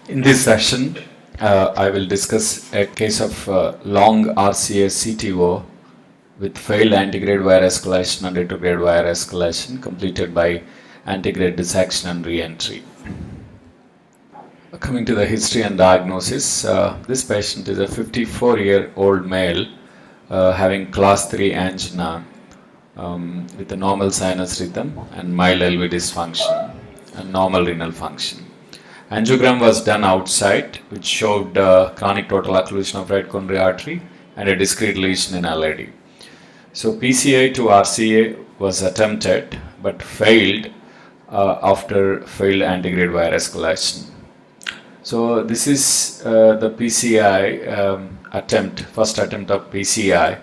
In this session, I will discuss a case of long RCA CTO with failed antegrade wire escalation and retrograde wire escalation completed by antegrade dissection and re-entry. Coming to the history and diagnosis, this patient is a 54-year-old male having class 3 angina with a normal sinus rhythm and mild LV dysfunction and normal renal function. Angiogram was done outside, which showed chronic total occlusion of right coronary artery and a discrete lesion in LAD. So PCI to RCA was attempted but failed after failed antegrade wire escalation. So this is the PCI first attempt of PCI,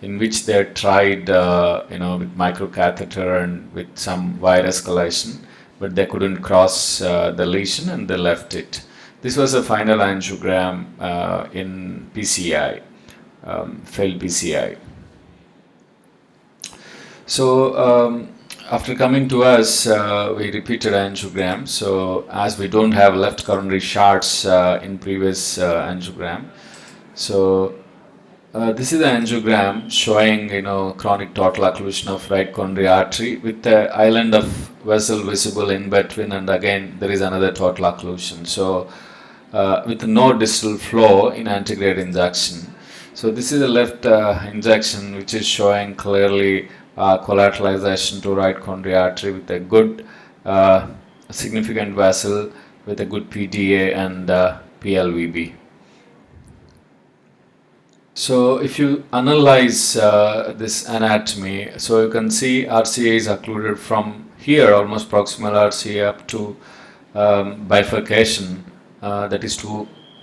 in which they tried with microcatheter and with some wire escalation, but they couldn't cross the lesion and they left it. This was a final angiogram in PCI, failed PCI. So after coming to us, we repeated angiogram. So as we don't have left coronary shards in previous angiogram, so this is an angiogram showing chronic total occlusion of right coronary artery with the island of vessel visible in between, and again there is another total occlusion. So with no distal flow in antegrade injection. So this is a left injection which is showing clearly collateralization to right coronary artery with a good significant vessel with a good PDA and PLVB. So if you analyze this anatomy, so you can see RCA is occluded from here, almost proximal RCA up to bifurcation, that is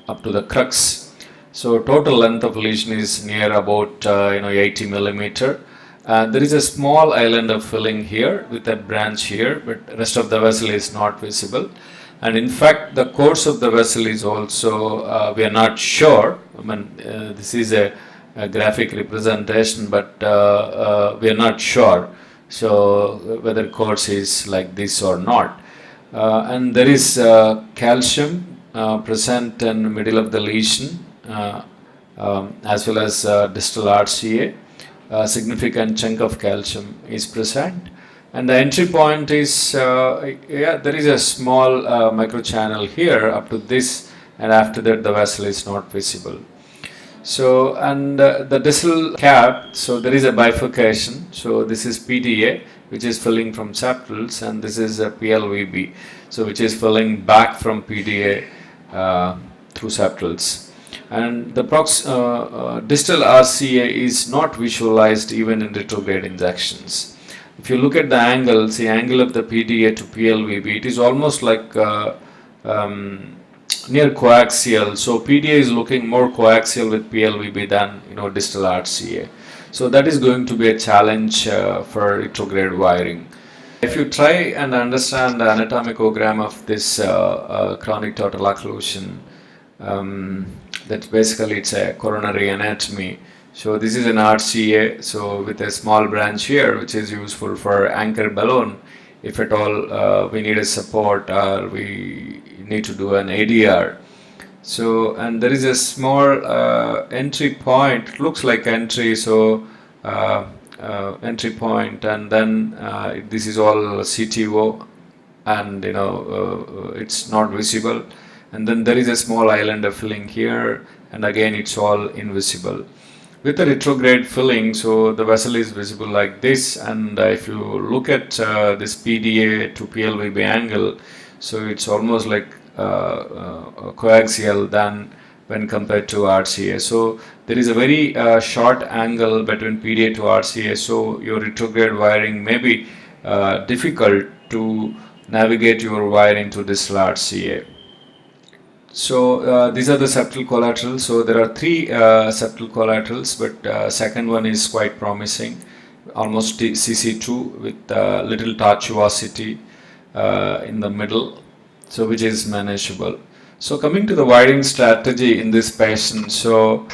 up to the crux. So total length of lesion is near about 80 millimeter. There is a small island of filling here with a branch here, but the rest of the vessel is not visible. And in fact, the course of the vessel is also, we are not sure. I mean, this is a graphic representation, but we are not sure. So whether course is like this or not. And there is calcium present in the middle of the lesion, as well as distal RCA. A significant chunk of calcium is present. And the entry point is, there is a small microchannel here up to this, and after that the vessel is not visible. So, and the distal cap, so there is a bifurcation. So this is PDA, which is filling from septals, and this is a PLVB, so which is filling back from PDA through septals. And the distal RCA is not visualized even in retrograde injections. If you look at the angle, see angle of the PDA to PLVB, it is almost like near coaxial. So PDA is looking more coaxial with PLVB than distal RCA. So that is going to be a challenge for retrograde wiring. If you try and understand the anatomicogram of this chronic total occlusion, that basically it's a coronary anatomy. So this is an RCA, so with a small branch here, which is useful for anchor balloon. If at all we need a support or we need to do an ADR. So, and there is a small entry point, it looks like entry, so entry point, and then this is all CTO, and it's not visible. And then there is a small island of filling here, and again it's all invisible. With the retrograde filling, so the vessel is visible like this, and if you look at this PDA to PLVB angle, so it's almost like coaxial than when compared to RCA. So there is a very short angle between PDA to RCA, so your retrograde wiring may be difficult to navigate your wiring to distal RCA. So these are the septal collaterals. So there are three septal collaterals, but second one is quite promising, almost CC2 with little tortuosity in the middle, so which is manageable. So coming to the wiring strategy in this patient, so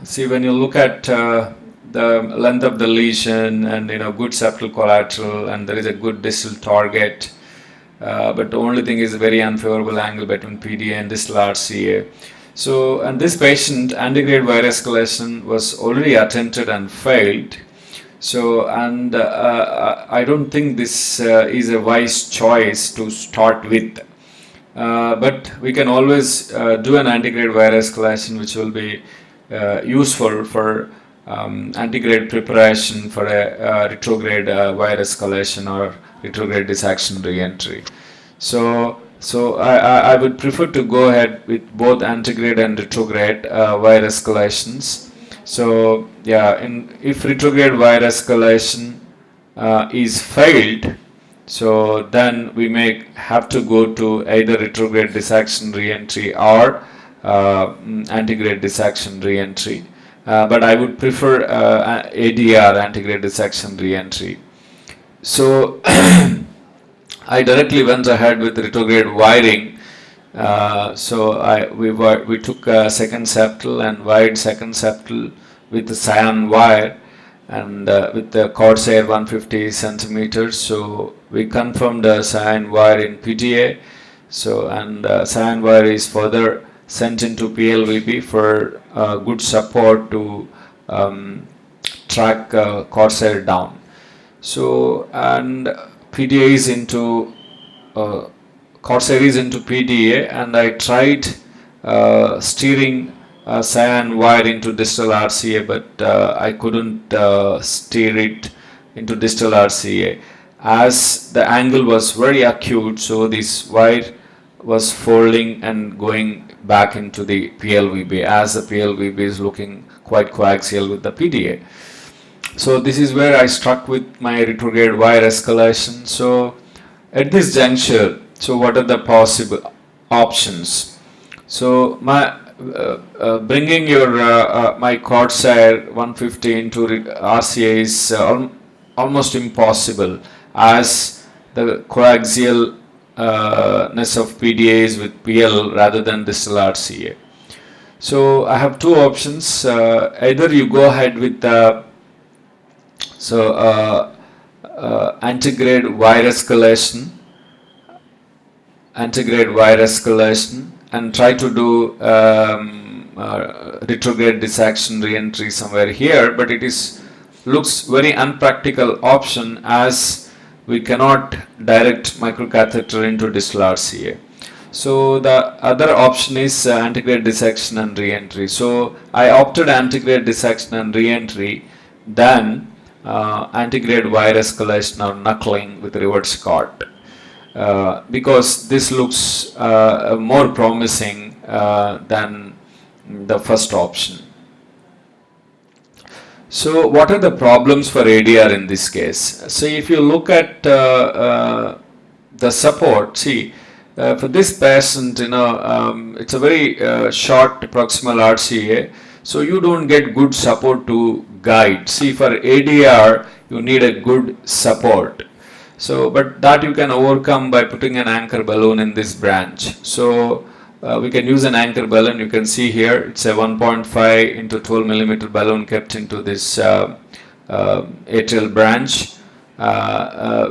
see when you look at the length of the lesion and good septal collateral, and there is a good distal target. but the only thing is very unfavorable angle between PDA and distal RCA. So, and this patient, antegrade wire escalation was already attempted and failed. So, and I don't think this is a wise choice to start with. But we can always do an antegrade wire escalation, which will be useful for antegrade preparation for a retrograde wire escalation or retrograde dissection re-entry. So I would prefer to go ahead with both antegrade and retrograde wire escalations. So yeah, if retrograde wire escalation is failed, so then we may have to go to either retrograde dissection re-entry or antegrade dissection re-entry. But I would prefer ADR, antegrade dissection re-entry. So I directly went ahead with retrograde wiring. So we took second septal and wired second septal with the cyan wire and with the Corsair 150 centimeters. So we confirmed the cyan wire in PDA. So and cyan wire is further sent into PLVB for good support to track Corsair down. So and PDA is into Corsair is into PDA, and I tried steering cyan wire into distal RCA, but I couldn't steer it into distal RCA as the angle was very acute. So this wire was folding and going back into the PLVB as the PLVB is looking quite coaxial with the PDA. So this is where I struck with my retrograde wire escalation. So at this juncture, so what are the possible options? So my bringing your my Corsair 150 into RCA is almost impossible, as the coaxialness of PDA is with PL rather than distal RCA. So I have two options. Either you go ahead with the antegrade wire escalation and try to do retrograde dissection re-entry somewhere here, but it looks very unpractical option as we cannot direct microcatheter into distal RCA. So the other option is antegrade dissection and re-entry. So I opted antegrade dissection and re-entry, then antegrade wire escalation or knuckling with reverse cart, because this looks more promising than the first option. So what are the problems for ADR in this case? So if you look at the support, see for this patient, it's a very short proximal RCA, so you don't get good support to guide. See, for ADR you need a good support. So, but that you can overcome by putting an anchor balloon in this branch. So we can use an anchor balloon. You can see here it's a 1.5 into 12 millimeter balloon kept into this atrial branch,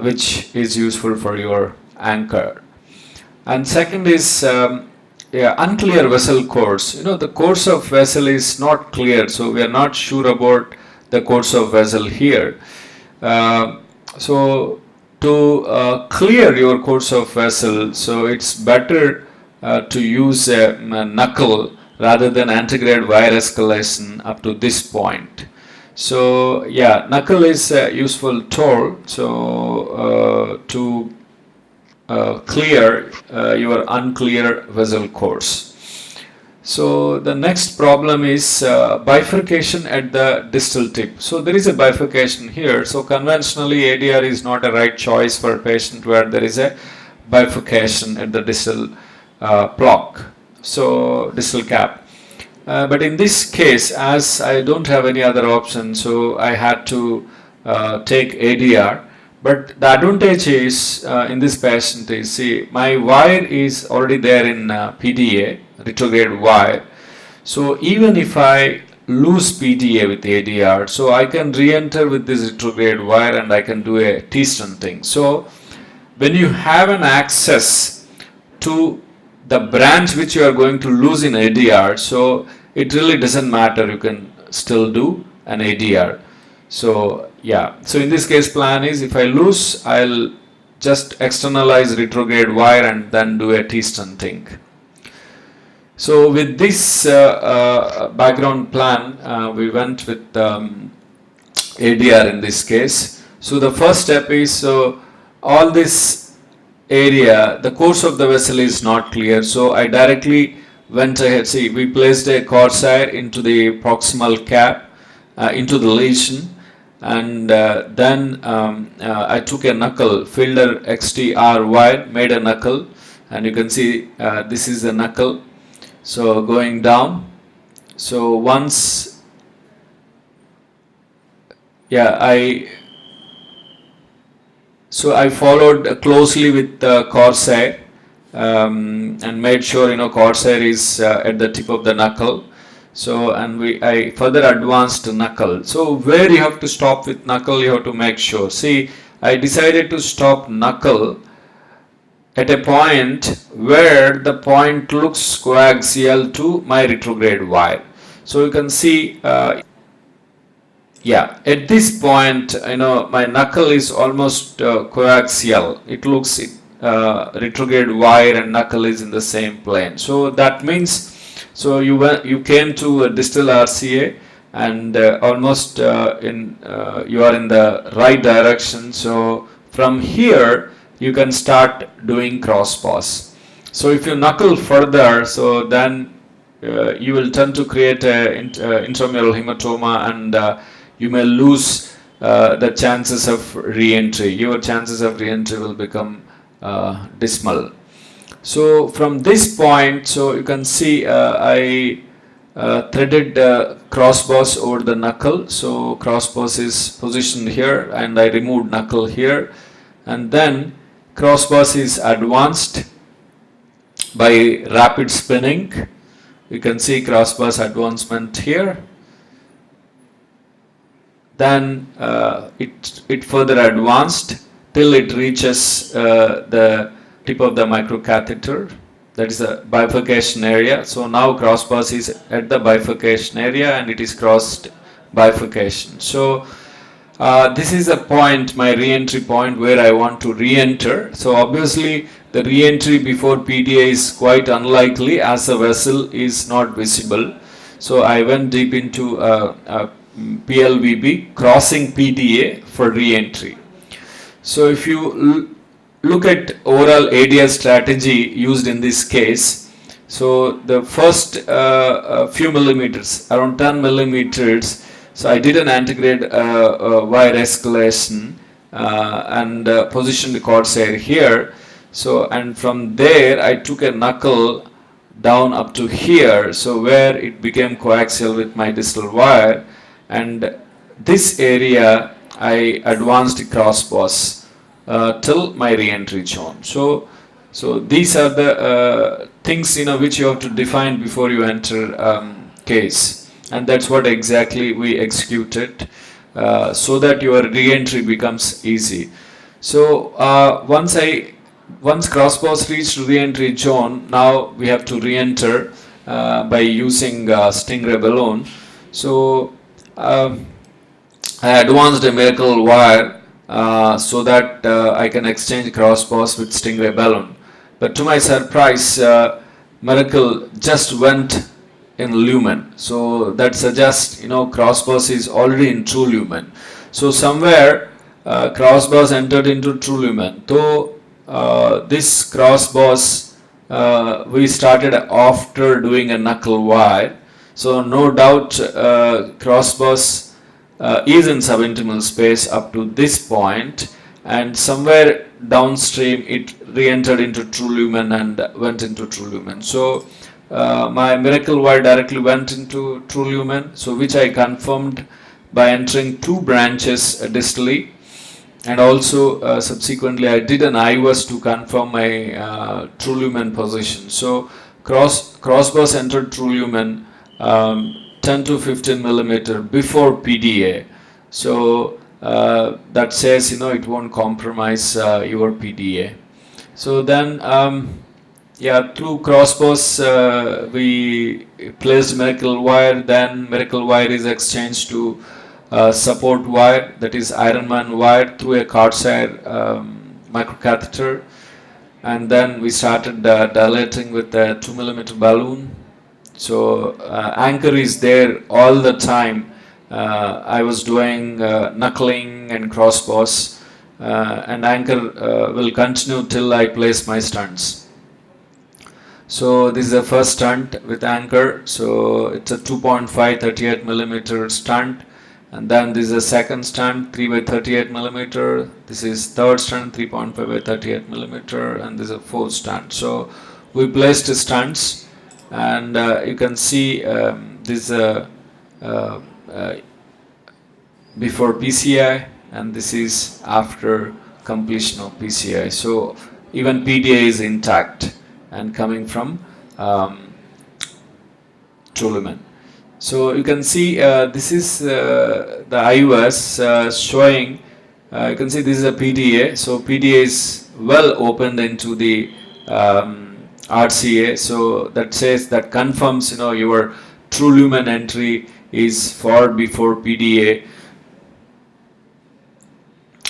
which is useful for your anchor. And second is unclear vessel course. The course of vessel is not clear, so we are not sure about the course of vessel here. So to clear your course of vessel, so it's better to use a knuckle rather than antegrade wire escalation up to this point. So yeah, knuckle is a useful tool to clear your unclear vessel course. So the next problem is bifurcation at the distal tip. So there is a bifurcation here. So conventionally ADR is not a right choice for a patient where there is a bifurcation at the distal block, so distal cap. But in this case, as I don't have any other option, so I had to take ADR. But the advantage is in this patient is, see, my wire is already there in PDA, retrograde wire. So even if I lose PDA with ADR, so I can re-enter with this retrograde wire and I can do a T-stunting. So when you have an access to the branch which you are going to lose in ADR, so it really doesn't matter, you can still do an ADR. So yeah, so in this case plan is, if I lose, I'll just externalize retrograde wire and then do a T-stunting. So with this background plan, we went with ADR in this case. So the first step is, so all this area, the course of the vessel is not clear, so I directly went ahead. See, we placed a corsair into the proximal cap, into the lesion, and then I took a knuckle, Fielder XTR wire, made a knuckle, and you can see this is the knuckle. So going down, so once, yeah, I followed closely with the corsair and made sure, corsair is at the tip of the knuckle. So, and I further advanced knuckle. So where you have to stop with knuckle, you have to make sure. See, I decided to stop knuckle at a point where the point looks coaxial to my retrograde wire. So you can see, yeah, at this point, my knuckle is almost coaxial. It looks retrograde wire and knuckle is in the same plane. So that means, so you came to a distal RCA and almost you are in the right direction. So from here you can start doing cross pause. So if you knuckle further, so then you will tend to create a intramural hematoma, and you may lose the chances of re-entry. Your chances of re-entry will become dismal. So from this point, so you can see I threaded cross pause over the knuckle. So cross pause is positioned here, and I removed knuckle here, and then cross pause is advanced by rapid spinning. You can see cross pause advancement here. Then it further advanced till it reaches the tip of the microcatheter, that is a bifurcation area. So now cross pause is at the bifurcation area and it is crossed bifurcation. So this is a point, my re-entry point, where I want to re-enter. So obviously the re-entry before PDA is quite unlikely as the vessel is not visible. So I went deep into PLVB, crossing PDA for re-entry. So if you look at overall ADR strategy used in this case, so the first few millimeters, around 10 millimeters, so I did an antegrade wire escalation and positioned the corsair here. So, and from there I took a knuckle down up to here, so where it became coaxial with my distal wire, and this area I advanced cross pause till my re-entry zone. So these are the things which you have to define before you enter case, and that's what exactly we executed so that your re-entry becomes easy. So once cross pause reached re-entry zone, now we have to re-enter by using stingray balloon. So I advanced a miracle wire so that I can exchange cross pause with stingray balloon. But to my surprise, miracle just went in lumen. So that suggests cross pause is already in true lumen. So somewhere cross pause entered into true lumen. Though this cross pause we started after doing a knuckle wire. So no doubt cross pause is in subintimal space up to this point, and somewhere downstream it re-entered into true lumen and went into true lumen. So my miracle wire directly went into true lumen, so which I confirmed by entering two branches distally, and also subsequently I did an IVAS to confirm my true lumen position. So cross pause entered true lumen 10 to 15 millimeter before PDA. So that says it won't compromise your PDA. So then yeah, through crossbars we placed miracle wire, then miracle wire is exchanged to support wire, that is Ironman wire, through a Cardsire microcatheter, and then we started dilating with a 2 mm balloon. So anchor is there all the time. I was doing knuckling and crossbars, and anchor will continue till I place my stunts. So this is the first stunt with anchor. So it's a 2.5 38 millimeter stunt, and then this is a second stunt 3 by 38 millimeter. This is third stunt 3.5 by 38 millimeter, and this is a fourth stunt. So we placed the stunts, and you can see this before PCI, and this is after completion of PCI. So even PDA is intact and coming from true lumen. So you can see this is the IOS showing, you can see this is a PDA. So PDA is well opened into the RCA. So that says, that confirms your true lumen entry is far before PDA,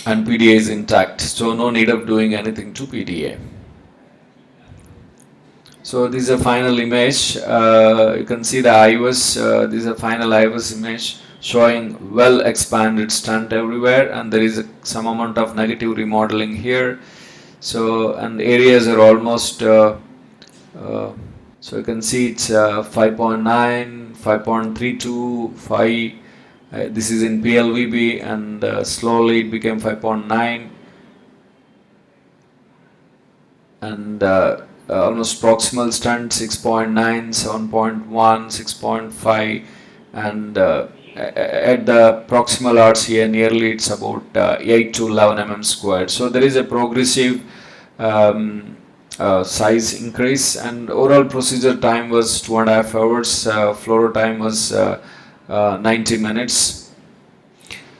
and PDA is intact. So no need of doing anything to PDA. So this is a final image. You can see the IOS. This is a final IOS image showing well expanded stunt everywhere, and there is some amount of negative remodeling here. So, and areas are almost so you can see it's 5.9, 5.32, 5. This is in PLVB, and slowly it became 5.9, and almost proximal stunt 6.9, 7.1, 6.5, and at the proximal RCA nearly it's about 8 to 11 mm squared. So there is a progressive size increase, and overall procedure time was 2.5 hours. Fluoro time was 90 minutes.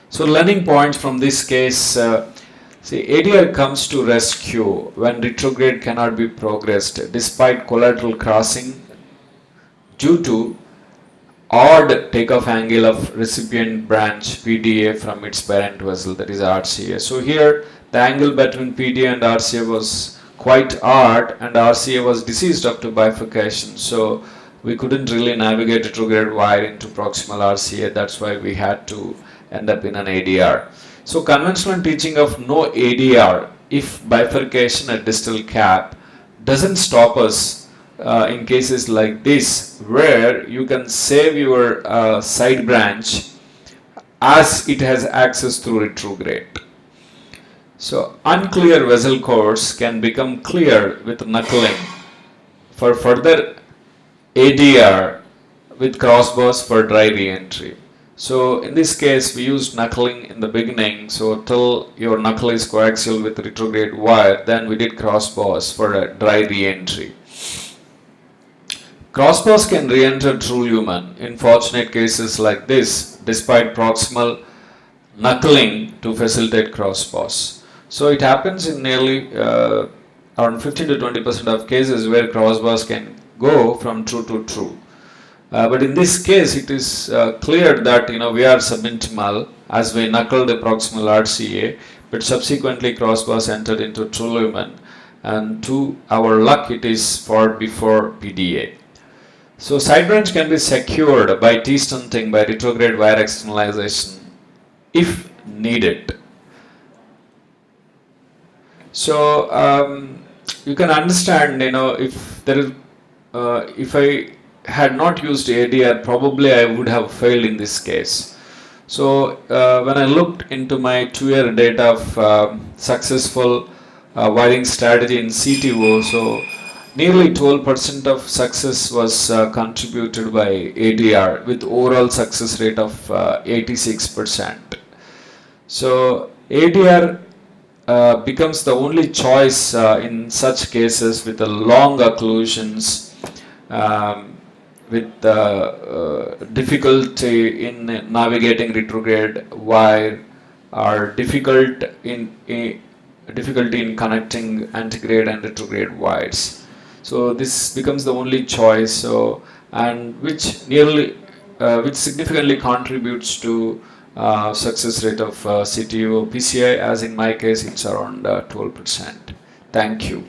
So learning points from this case. See, ADR comes to rescue when retrograde cannot be progressed despite collateral crossing due to odd takeoff angle of recipient branch PDA from its parent vessel, that is RCA. So here the angle between PDA and RCA was quite odd, and RCA was deceased up to bifurcation. So we couldn't really navigate retrograde wire into proximal RCA. That's why we had to end up in an ADR. So conventional teaching of no ADR if bifurcation at distal cap doesn't stop us in cases like this, where you can save your side branch as it has access through retrograde. So unclear vessel course can become clear with knuckling for further ADR with crossbars for dry re-entry. So in this case we used knuckling in the beginning, so till your knuckle is coaxial with retrograde wire, then we did crossbars for a dry re-entry. Crossbars can re-enter true lumen in fortunate cases like this despite proximal knuckling to facilitate crossbars. So it happens in nearly around 15 to 20% of cases where crossbars can go from true to true. But in this case, it is clear that we are subintimal as we knuckled the proximal RCA, but subsequently crossbars entered into true lumen, and to our luck, it is far before PDA. So side branch can be secured by T-stunting by retrograde wire externalization if needed. So you can understand, if there is, if I had not used ADR, probably I would have failed in this case. So when I looked into my 2-year data of successful wiring strategy in CTO, so nearly 12% of success was contributed by ADR with overall success rate of 86%. So ADR becomes the only choice in such cases with the long occlusions, with difficulty in navigating retrograde wire, are difficulty in connecting antegrade and retrograde wires. So this becomes the only choice. So, and which significantly contributes to success rate of CTO PCI, as in my case it's around 12%. Thank you.